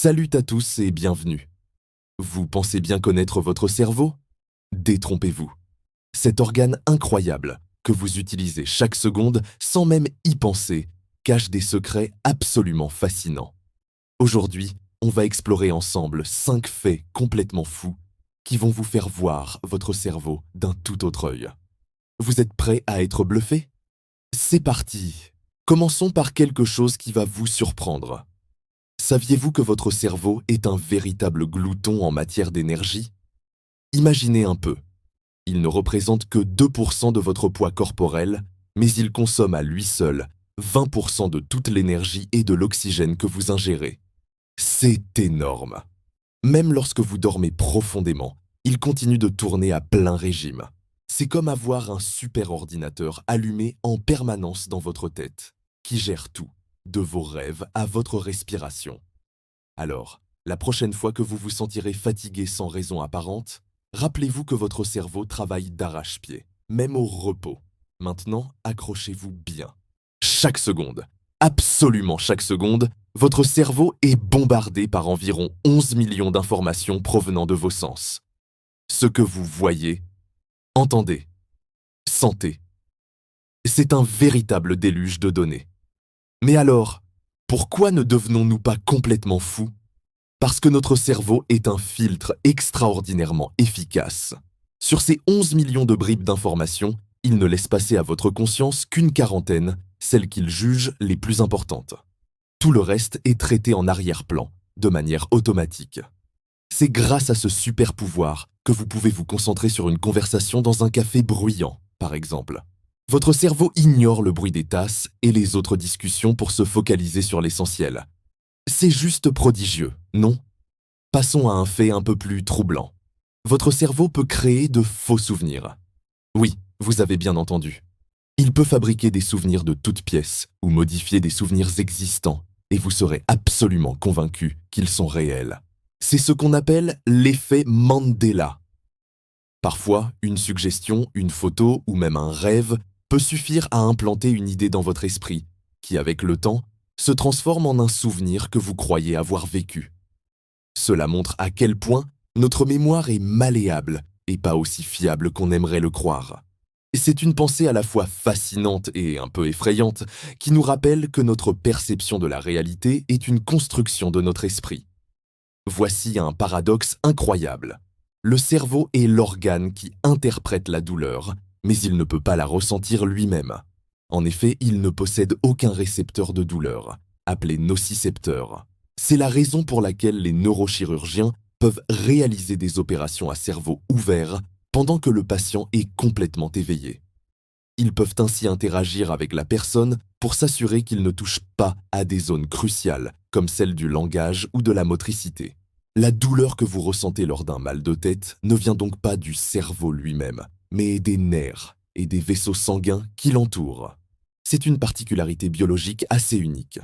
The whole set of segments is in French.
Salut à tous et bienvenue. Vous pensez bien connaître votre cerveau? Détrompez-vous. Cet organe incroyable que vous utilisez chaque seconde sans même y penser cache des secrets absolument fascinants. Aujourd'hui, on va explorer ensemble 5 faits complètement fous qui vont vous faire voir votre cerveau d'un tout autre œil. Vous êtes prêts à être bluffés? C'est parti. Commençons par quelque chose qui va vous surprendre. Saviez-vous que votre cerveau est un véritable glouton en matière d'énergie? Imaginez un peu. Il ne représente que 2% de votre poids corporel, mais il consomme à lui seul 20% de toute l'énergie et de l'oxygène que vous ingérez. C'est énorme. Même lorsque vous dormez profondément, il continue de tourner à plein régime. C'est comme avoir un super ordinateur allumé en permanence dans votre tête, qui gère tout, de vos rêves à votre respiration. Alors, la prochaine fois que vous vous sentirez fatigué sans raison apparente, rappelez-vous que votre cerveau travaille d'arrache-pied, même au repos. Maintenant, accrochez-vous bien. Chaque seconde, absolument chaque seconde, votre cerveau est bombardé par environ 11 millions d'informations provenant de vos sens. Ce que vous voyez, entendez, sentez. C'est un véritable déluge de données. Mais alors, pourquoi ne devenons-nous pas complètement fous? Parce que notre cerveau est un filtre extraordinairement efficace. Sur ces 11 millions de bribes d'informations, il ne laisse passer à votre conscience qu'une quarantaine, celles qu'il juge les plus importantes. Tout le reste est traité en arrière-plan, de manière automatique. C'est grâce à ce super pouvoir que vous pouvez vous concentrer sur une conversation dans un café bruyant, par exemple. Votre cerveau ignore le bruit des tasses et les autres discussions pour se focaliser sur l'essentiel. C'est juste prodigieux, non? Passons à un fait un peu plus troublant. Votre cerveau peut créer de faux souvenirs. Oui, vous avez bien entendu. Il peut fabriquer des souvenirs de toutes pièces ou modifier des souvenirs existants, et vous serez absolument convaincu qu'ils sont réels. C'est ce qu'on appelle l'effet Mandela. Parfois, une suggestion, une photo ou même un rêve peut suffire à implanter une idée dans votre esprit, qui avec le temps, se transforme en un souvenir que vous croyez avoir vécu. Cela montre à quel point notre mémoire est malléable et pas aussi fiable qu'on aimerait le croire. C'est une pensée à la fois fascinante et un peu effrayante qui nous rappelle que notre perception de la réalité est une construction de notre esprit. Voici un paradoxe incroyable. Le cerveau est l'organe qui interprète la douleur, mais il ne peut pas la ressentir lui-même. En effet, il ne possède aucun récepteur de douleur, appelé nocicepteur. C'est la raison pour laquelle les neurochirurgiens peuvent réaliser des opérations à cerveau ouvert pendant que le patient est complètement éveillé. Ils peuvent ainsi interagir avec la personne pour s'assurer qu'ils ne touchent pas à des zones cruciales, comme celles du langage ou de la motricité. La douleur que vous ressentez lors d'un mal de tête ne vient donc pas du cerveau lui-même, mais des nerfs et des vaisseaux sanguins qui l'entourent. C'est une particularité biologique assez unique.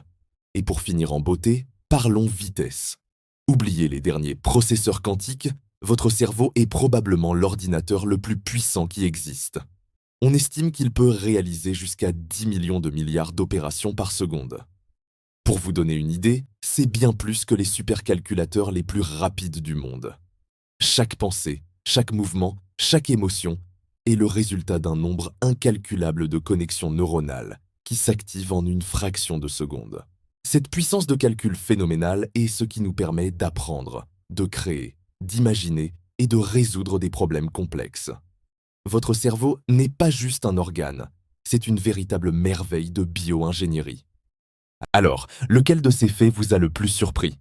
Et pour finir en beauté, parlons vitesse. Oubliez les derniers processeurs quantiques, votre cerveau est probablement l'ordinateur le plus puissant qui existe. On estime qu'il peut réaliser jusqu'à 10 millions de milliards d'opérations par seconde. Pour vous donner une idée, c'est bien plus que les supercalculateurs les plus rapides du monde. Chaque pensée, chaque mouvement, chaque émotion est le résultat d'un nombre incalculable de connexions neuronales qui s'activent en une fraction de seconde. Cette puissance de calcul phénoménale est ce qui nous permet d'apprendre, de créer, d'imaginer et de résoudre des problèmes complexes. Votre cerveau n'est pas juste un organe, c'est une véritable merveille de bio-ingénierie. Alors, lequel de ces faits vous a le plus surpris?